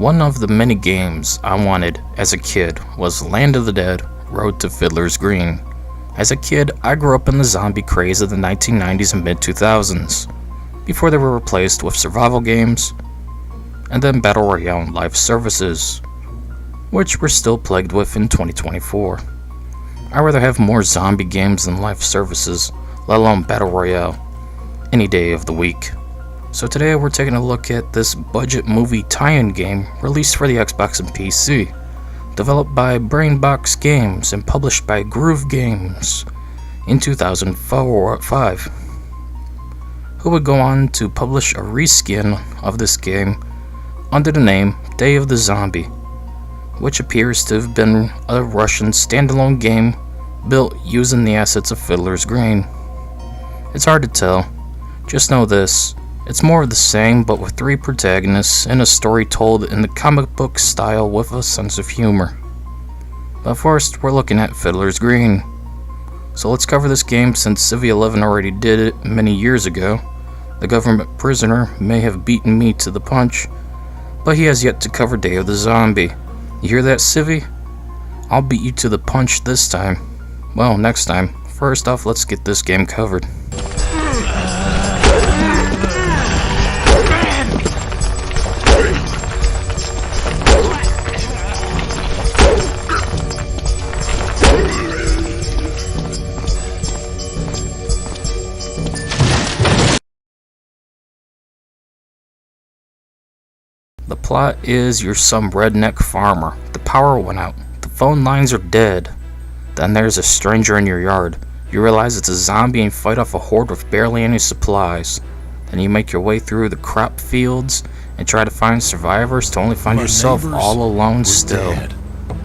One of the many games I wanted as a kid was Land of the Dead: Road to Fiddler's Green. As a kid, I grew up in the zombie craze of the 1990s and mid-2000s, before they were replaced with survival games, and then Battle Royale and live services, which we're still plagued with in 2024. I'd rather have more zombie games than live services, let alone Battle Royale, any day of the week. So today we're taking a look at this budget movie tie-in game released for the Xbox and PC, developed by Brainbox Games and published by Groove Games in 2005, who would go on to publish a reskin of this game under the name Day of the Zombie, which appears to have been a Russian standalone game built using the assets of Fiddler's Green. It's hard to tell, just know this: it's more of the same, but with 3 protagonists and a story told in the comic book style with a sense of humor. But first, we're looking at Fiddler's Green. So let's cover this game since Civ 11 already did it many years ago. The government prisoner may have beaten me to the punch, but he has yet to cover Day of the Zombie. You hear that, Civvy? I'll beat you to the punch this time. Well, next time. First off, let's get this game covered. The plot is you're some redneck farmer. The power went out. The phone lines are dead. Then there's a stranger in your yard. You realize it's a zombie and fight off a horde with barely any supplies. Then you make your way through the crop fields and try to find survivors to only find yourself all alone still.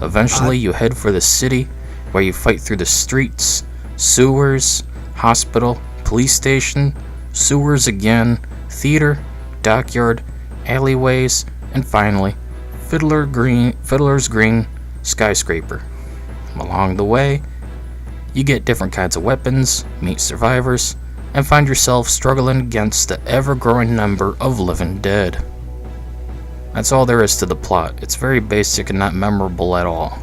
Eventually you head for the city, where you fight through the streets, sewers, hospital, police station, sewers again, theater, dockyard, alleyways, and finally Fiddler's Green skyscraper. Along the way, you get different kinds of weapons, meet survivors, and find yourself struggling against the ever-growing number of living dead. That's all there is to the plot. It's very basic and not memorable at all.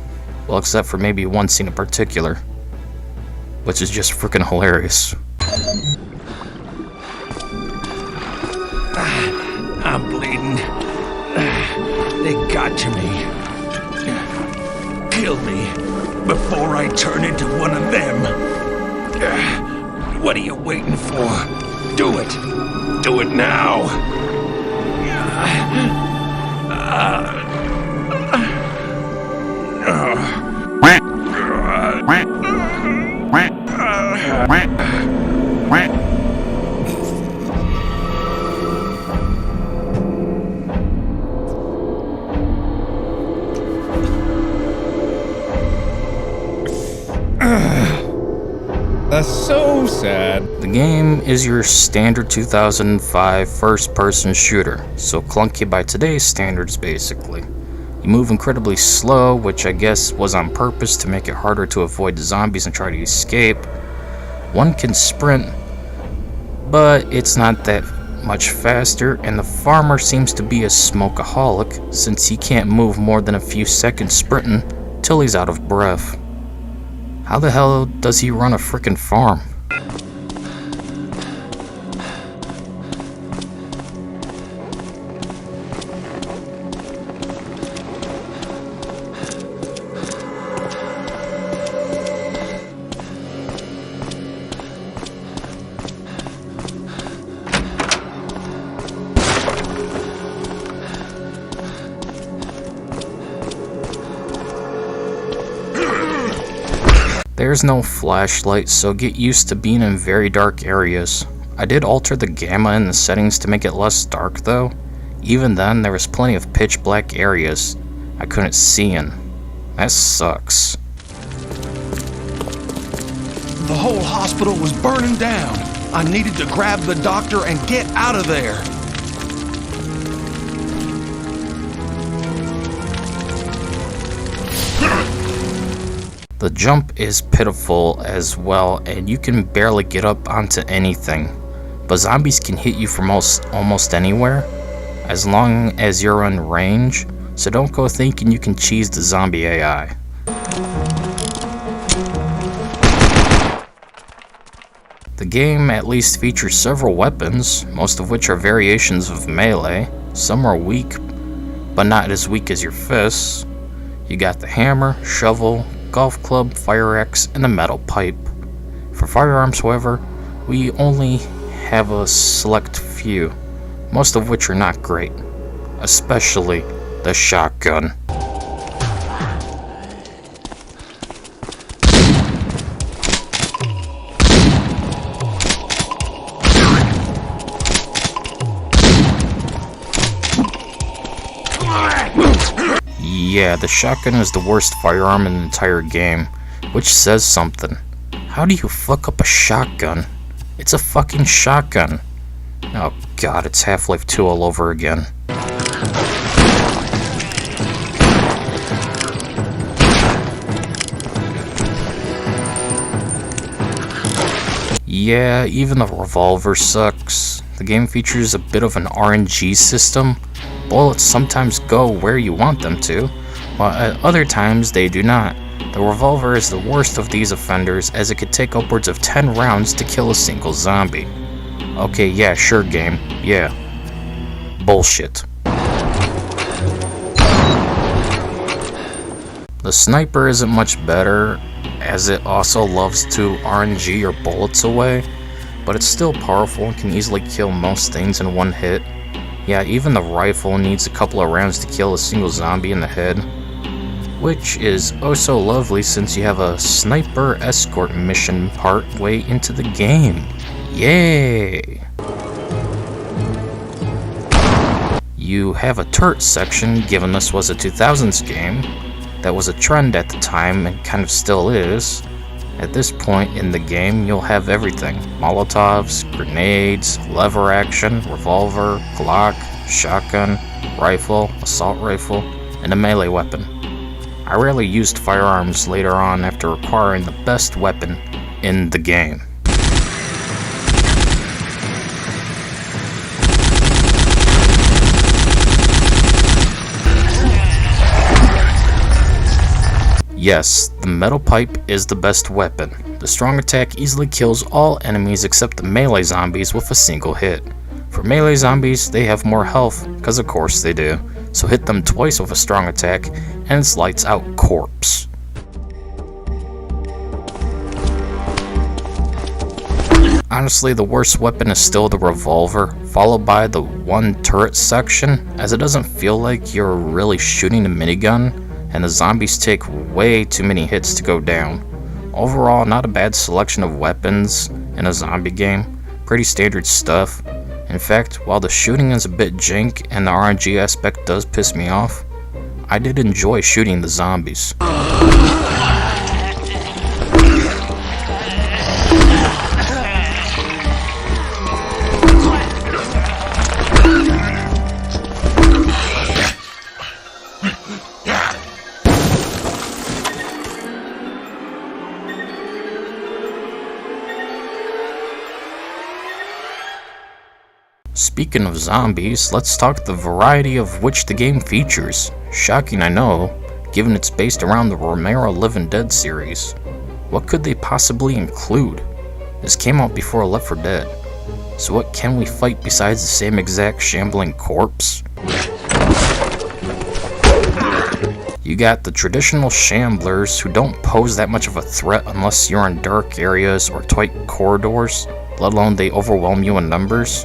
Well, except for maybe one scene in particular, which is just freaking hilarious. I'm bleeding. They got to me. Kill me before I turn into one of them. What are you waiting for? Do it. Do it now. That's so sad. The game is your standard 2005 first-person shooter, so clunky by today's standards basically. You move incredibly slow, which I guess was on purpose to make it harder to avoid the zombies and try to escape. One can sprint, but it's not that much faster, and the farmer seems to be a smokeaholic since he can't move more than a few seconds sprinting till he's out of breath. How the hell does he run a frickin' farm? There's no flashlight, so get used to being in very dark areas. I did alter the gamma in the settings to make it less dark though. Even then, there was plenty of pitch black areas I couldn't see in. That sucks. The whole hospital was burning down. I needed to grab the doctor and get out of there. The jump is pitiful as well, and you can barely get up onto anything. But zombies can hit you from almost anywhere, as long as you're in range, so don't go thinking you can cheese the zombie AI. The game at least features several weapons, most of which are variations of melee. Some are weak, but not as weak as your fists. You got the hammer, shovel, golf club, fire axe, and a metal pipe. For firearms, however, we only have a select few, most of which are not great, especially the shotgun. Yeah, the shotgun is the worst firearm in the entire game, which says something. How do you fuck up a shotgun? It's a fucking shotgun. Oh god, it's Half-Life 2 all over again. Yeah, even the revolver sucks. The game features a bit of an RNG system. Bullets sometimes go where you want them to, while at other times they do not. The revolver is the worst of these offenders, as it could take upwards of 10 rounds to kill a single zombie. Okay, yeah, sure game, yeah. Bullshit. The sniper isn't much better, as it also loves to RNG your bullets away, but it's still powerful and can easily kill most things in one hit. Yeah, even the rifle needs a couple of rounds to kill a single zombie in the head, which is oh so lovely since you have a sniper escort mission part way into the game. Yay! You have a turret section, given this was a 2000s game. That was a trend at the time and kind of still is. At this point in the game, you'll have everything. Molotovs, grenades, lever action, revolver, Glock, shotgun, rifle, assault rifle, and a melee weapon. I rarely used firearms later on after acquiring the best weapon in the game. Yes, the metal pipe is the best weapon. The strong attack easily kills all enemies except the melee zombies with a single hit. For melee zombies, they have more health, cause of course they do, so hit them twice with a strong attack, and it's lights out corpse. Honestly, the worst weapon is still the revolver, followed by the one turret section, as it doesn't feel like you're really shooting a minigun, and the zombies take way too many hits to go down. Overall, not a bad selection of weapons in a zombie game, pretty standard stuff. In fact, while the shooting is a bit jank and the RNG aspect does piss me off, I did enjoy shooting the zombies. Speaking of zombies, let's talk the variety of which the game features. Shocking, I know, given it's based around the Romero Living Dead series. What could they possibly include? This came out before Left 4 Dead, so what can we fight besides the same exact shambling corpse? You got the traditional shamblers who don't pose that much of a threat unless you're in dark areas or tight corridors, let alone they overwhelm you in numbers.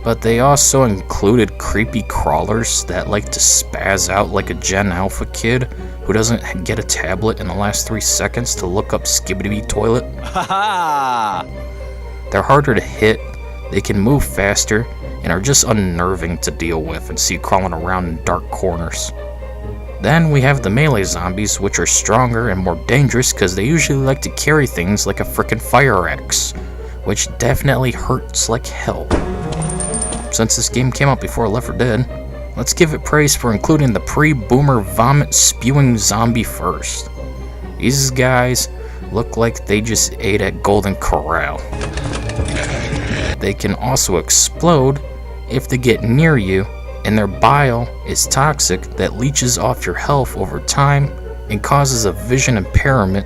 But they also included creepy crawlers that like to spaz out like a Gen Alpha kid who doesn't get a tablet in the last 3 seconds to look up Skibidi Toilet. They're harder to hit, they can move faster, and are just unnerving to deal with and see crawling around in dark corners. Then we have the melee zombies, which are stronger and more dangerous because they usually like to carry things like a frickin' fire axe, which definitely hurts like hell. Since this game came out before Left 4 Dead, let's give it praise for including the pre-boomer vomit-spewing zombie first. These guys look like they just ate at Golden Corral. They can also explode if they get near you and their bile is toxic that leaches off your health over time and causes a vision impairment,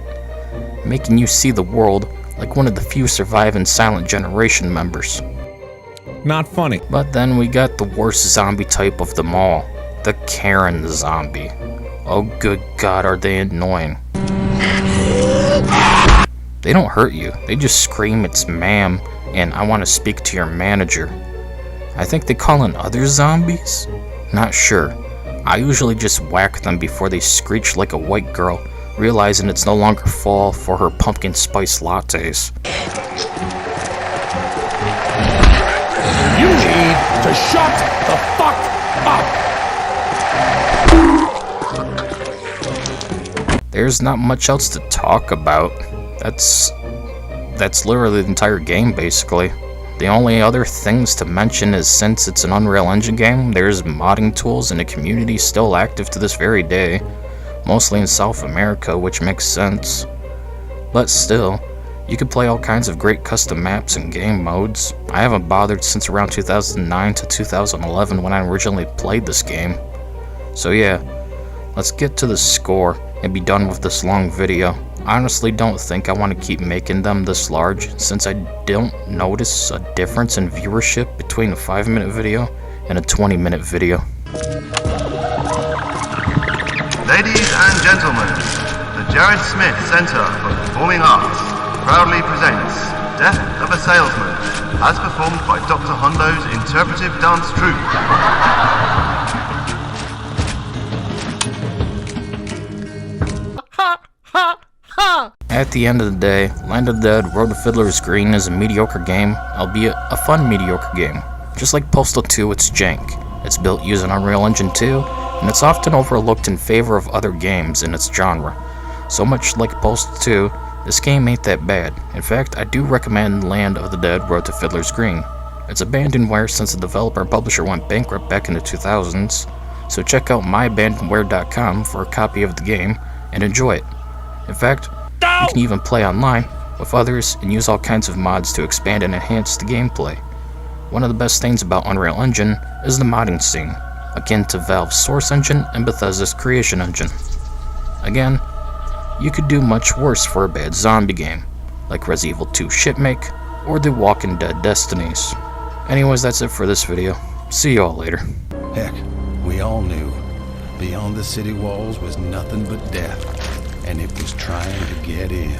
making you see the world like one of the few surviving Silent Generation members. Not funny. But then we got the worst zombie type of them all, the Karen zombie. Oh good god, are they annoying. They don't hurt you, they just scream it's ma'am and I want to speak to your manager. I think they call in other zombies? Not sure. I usually just whack them before they screech like a white girl, realizing it's no longer fall for her pumpkin spice lattes. You need to shut the fuck up! There's not much else to talk about. That's literally the entire game, basically. The only other things to mention is since it's an Unreal Engine game, there's modding tools and a community still active to this very day, mostly in South America, which makes sense. But still, you could play all kinds of great custom maps and game modes. I haven't bothered since around 2009 to 2011 when I originally played this game. So yeah, let's get to the score and be done with this long video. I honestly don't think I want to keep making them this large since I don't notice a difference in viewership between a 5-minute video and a 20-minute video. Ladies and gentlemen, the Jared Smith Center for Performing Arts proudly presents Death of a Salesman, as performed by Dr. Hondo's interpretive dance troupe. At the end of the day, Land of the Dead Road to Fiddler's Green is a mediocre game, albeit a fun mediocre game. Just like Postal 2, it's jank. It's built using Unreal Engine 2, and it's often overlooked in favor of other games in its genre. So much like Postal 2, this game ain't that bad. In fact, I do recommend Land of the Dead Road to Fiddler's Green. It's abandonware since the developer and publisher went bankrupt back in the 2000s, so check out myabandonware.com for a copy of the game and enjoy it. In fact, you can even play online with others and use all kinds of mods to expand and enhance the gameplay. One of the best things about Unreal Engine is the modding scene, akin to Valve's Source Engine and Bethesda's Creation Engine. Again, you could do much worse for a bad zombie game, like Resident Evil 2 Shipmake or The Walking Dead Destinies. Anyways, that's it for this video. See y'all later. Heck, we all knew. Beyond the city walls was nothing but death, and it was trying to get in.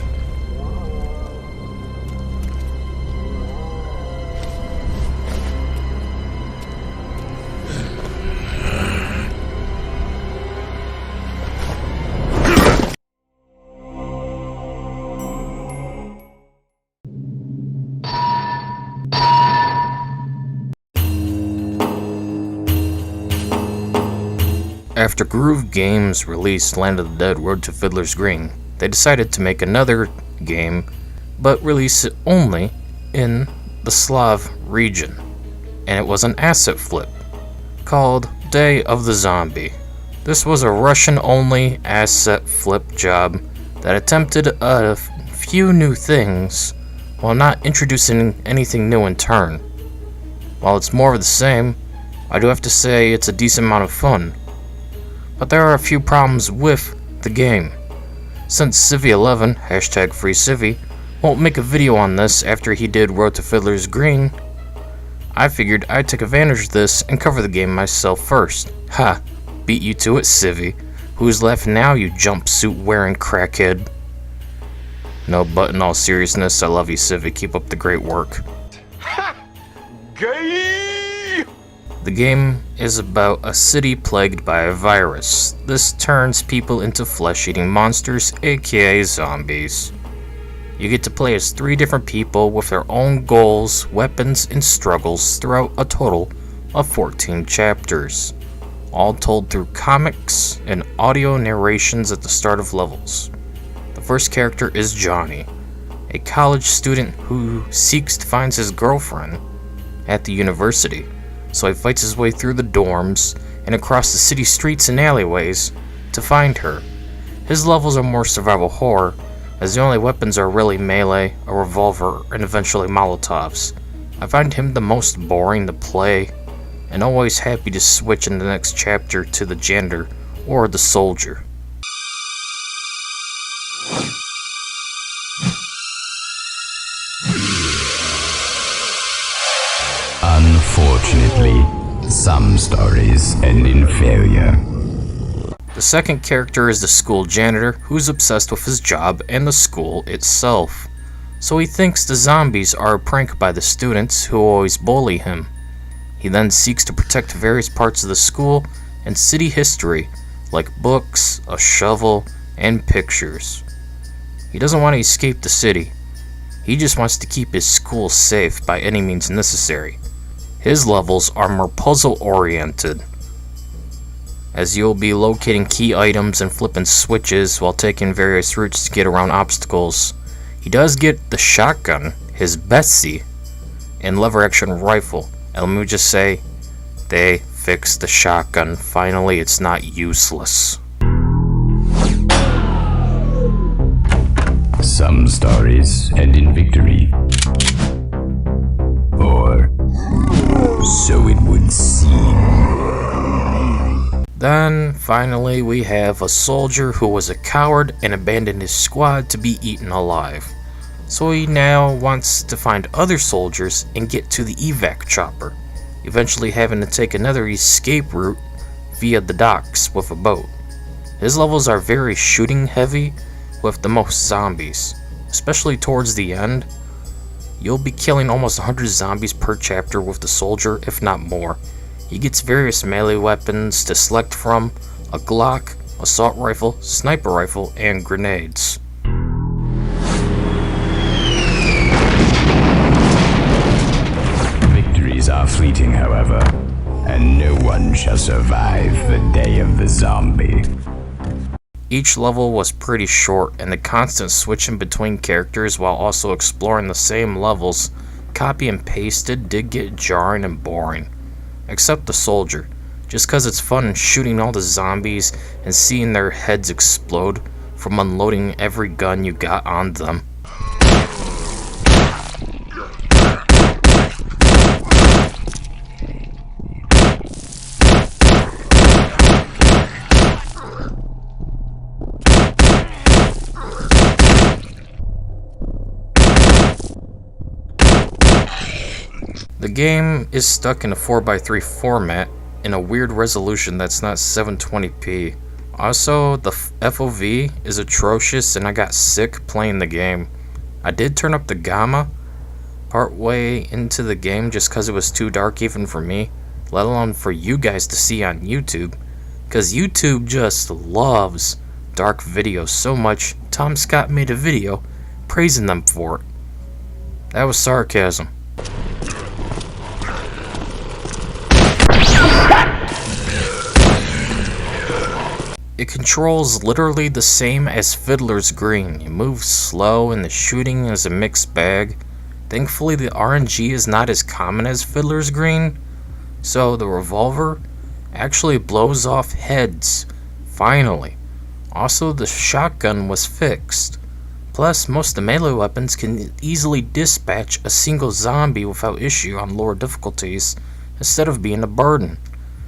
After Groove Games released Land of the Dead Road to Fiddler's Green, they decided to make another game, but release it only in the Slav region, and it was an asset flip, called Day of the Zombie. This was a Russian-only asset flip job that attempted a few new things, while not introducing anything new in turn. While it's more of the same, I do have to say it's a decent amount of fun. But there are a few problems with the game. Since Civvy11, hashtag FreeCivvy, won't make a video on this after he did Road to Fiddler's Green, I figured I'd take advantage of this and cover the game myself first. Ha! Beat you to it, Civvy. Who's laughing now, you jumpsuit wearing crackhead? No, but in all seriousness, I love you, Civvy. Keep up the great work. Ha! Gay! The game is about a city plagued by a virus. This turns people into flesh-eating monsters, aka zombies. You get to play as 3 different people with their own goals, weapons, and struggles throughout a total of 14 chapters, all told through comics and audio narrations at the start of levels. The first character is Johnny, a college student who seeks to find his girlfriend at the university. So he fights his way through the dorms and across the city streets and alleyways to find her. His levels are more survival horror, as the only weapons are really melee, a revolver, and eventually Molotovs. I find him the most boring to play, and always happy to switch in the next chapter to the janitor or the soldier. Unfortunately, some stories end in failure. The second character is the school janitor, who's obsessed with his job and the school itself. So he thinks the zombies are a prank by the students who always bully him. He then seeks to protect various parts of the school and city history, like books, a shovel, and pictures. He doesn't want to escape the city. He just wants to keep his school safe by any means necessary. His levels are more puzzle-oriented, as you'll be locating key items and flipping switches while taking various routes to get around obstacles. He does get the shotgun, his Betsy, and lever-action rifle. And let me just say, they fixed the shotgun. Finally, it's not useless. Some stories end in victory. Or so it would seem. Then, finally, we have a soldier who was a coward and abandoned his squad to be eaten alive. So he now wants to find other soldiers and get to the evac chopper, eventually having to take another escape route via the docks with a boat. His levels are very shooting heavy with the most zombies, especially towards the end. You'll be killing almost 100 zombies per chapter with the soldier, if not more. He gets various melee weapons to select from: a Glock, assault rifle, sniper rifle, and grenades. Victories are fleeting, however, and no one shall survive the day of the zombie. Each level was pretty short, and the constant switching between characters while also exploring the same levels, copy and pasted, did get jarring and boring. Except the soldier, just cause it's fun shooting all the zombies and seeing their heads explode from unloading every gun you got on them. The game is stuck in a 4x3 format in a weird resolution that's not 720p. Also, the FOV is atrocious and I got sick playing the game. I did turn up the gamma part way into the game just cause it was too dark even for me, let alone for you guys to see on YouTube, cause YouTube just loves dark videos so much. Tom Scott made a video praising them for it. That was sarcasm. It controls literally the same as Fiddler's Green. You move slow and the shooting is a mixed bag. Thankfully the RNG is not as common as Fiddler's Green, so the revolver actually blows off heads, finally. Also, the shotgun was fixed. Plus, most of the melee weapons can easily dispatch a single zombie without issue on lower difficulties instead of being a burden.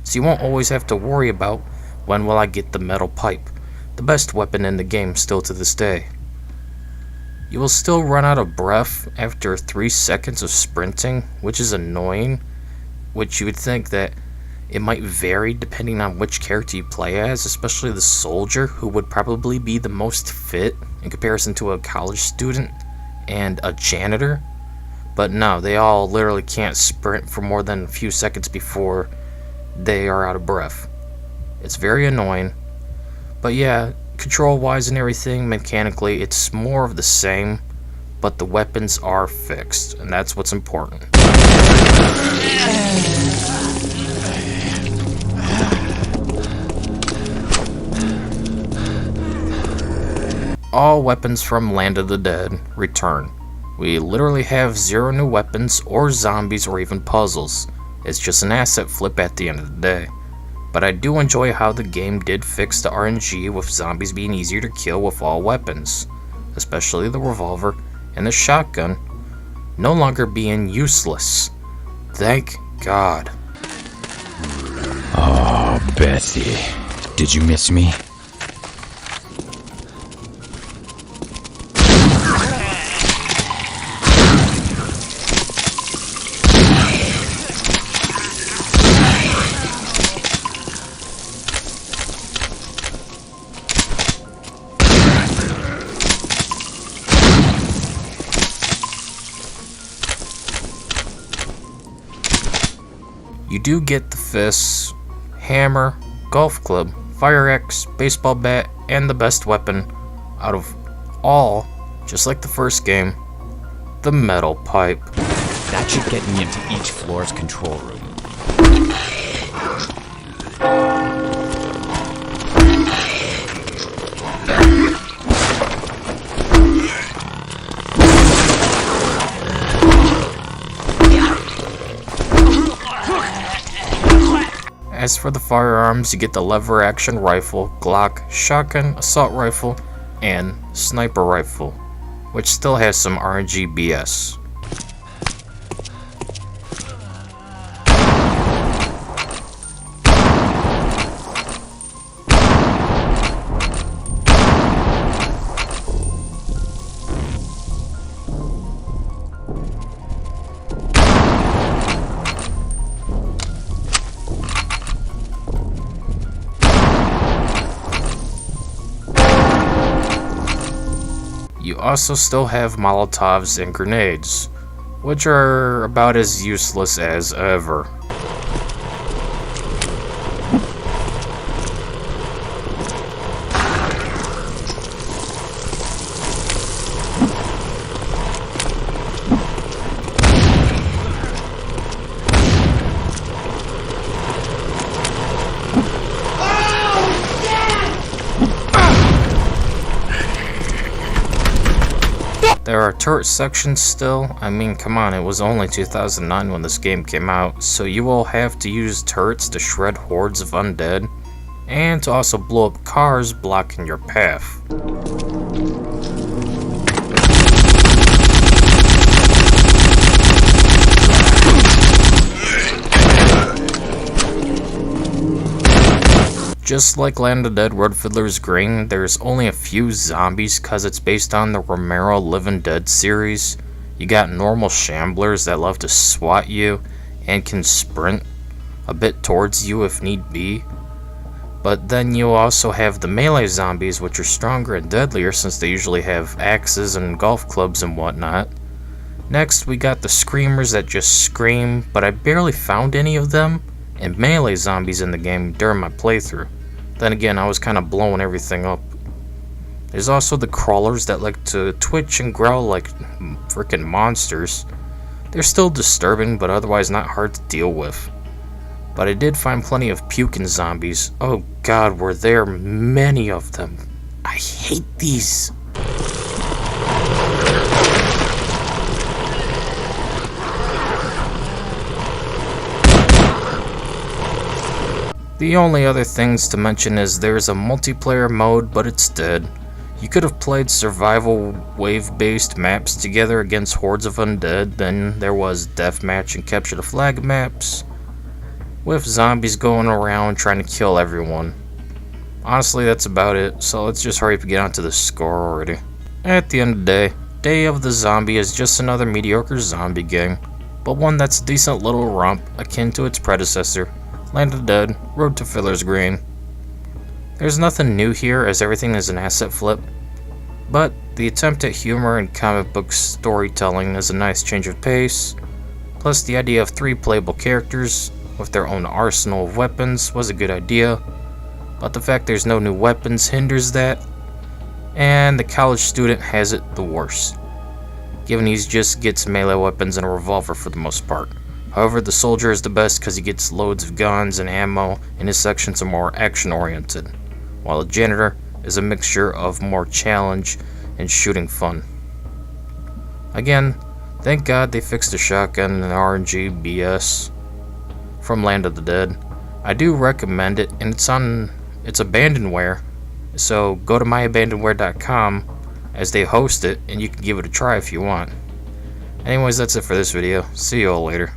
So you won't always have to worry about when will I get the metal pipe, the best weapon in the game still to this day. You will still run out of breath after 3 seconds of sprinting, which is annoying, which you would think that it might vary depending on which character you play as, especially the soldier, who would probably be the most fit in comparison to a college student and a janitor. But no, they all literally can't sprint for more than a few seconds before they are out of breath. It's very annoying. But yeah, control-wise and everything, mechanically, it's more of the same, but the weapons are fixed, and that's what's important. All weapons from Land of the Dead return. We literally have 0 new weapons or zombies or even puzzles. It's just an asset flip at the end of the day. But I do enjoy how the game did fix the RNG with zombies being easier to kill with all weapons, especially the revolver and the shotgun no longer being useless. Thank God. Oh, Bessie. Did you miss me? You do get the fists, hammer, golf club, fire axe, baseball bat, and the best weapon out of all, just like the first game, the metal pipe. That should get me into each floor's control room. As for the firearms, you get the lever action rifle, Glock, shotgun, assault rifle, and sniper rifle, which still has some RNG BS. You also still have Molotovs and grenades, which are about as useless as ever. There are turret sections still. I mean, come on, it was only 2009 when this game came out, so you will have to use turrets to shred hordes of undead, and to also blow up cars blocking your path. Just like Land of the Dead Road Fiddler's Green, there's only a few zombies cause it's based on the Romero Living Dead series. You got normal shamblers that love to swat you and can sprint a bit towards you if need be. But then you also have the melee zombies, which are stronger and deadlier since they usually have axes and golf clubs and whatnot. Next we got the screamers that just scream, but I barely found any of them, and melee zombies in the game during my playthrough. Then again, I was kind of blowing everything up. There's also the crawlers that like to twitch and growl like freaking monsters. They're still disturbing, but otherwise not hard to deal with. But I did find plenty of puking zombies. Oh god, were there many of them. I hate these. The only other things to mention is there's a multiplayer mode, but it's dead. You could have played survival wave-based maps together against hordes of undead. Then there was deathmatch and capture the flag maps, with zombies going around trying to kill everyone. Honestly, that's about it, so let's just hurry up and get onto the score already. At the end of the day, Day of the Zombie is just another mediocre zombie game, but one that's a decent little romp akin to its predecessor, Land of the Dead, Road to Fiddler's Green. There's nothing new here as everything is an asset flip, but the attempt at humor and comic book storytelling is a nice change of pace, plus the idea of 3 playable characters with their own arsenal of weapons was a good idea, but the fact there's no new weapons hinders that, and the college student has it the worst, given he just gets melee weapons and a revolver for the most part. However, the soldier is the best because he gets loads of guns and ammo, and his sections are more action-oriented, while the janitor is a mixture of more challenge and shooting fun. Again, thank God they fixed the shotgun and RNG BS from Land of the Dead. I do recommend it, and it's abandonware, so go to myabandonware.com as they host it, and you can give it a try if you want. Anyways, that's it for this video. See you all later.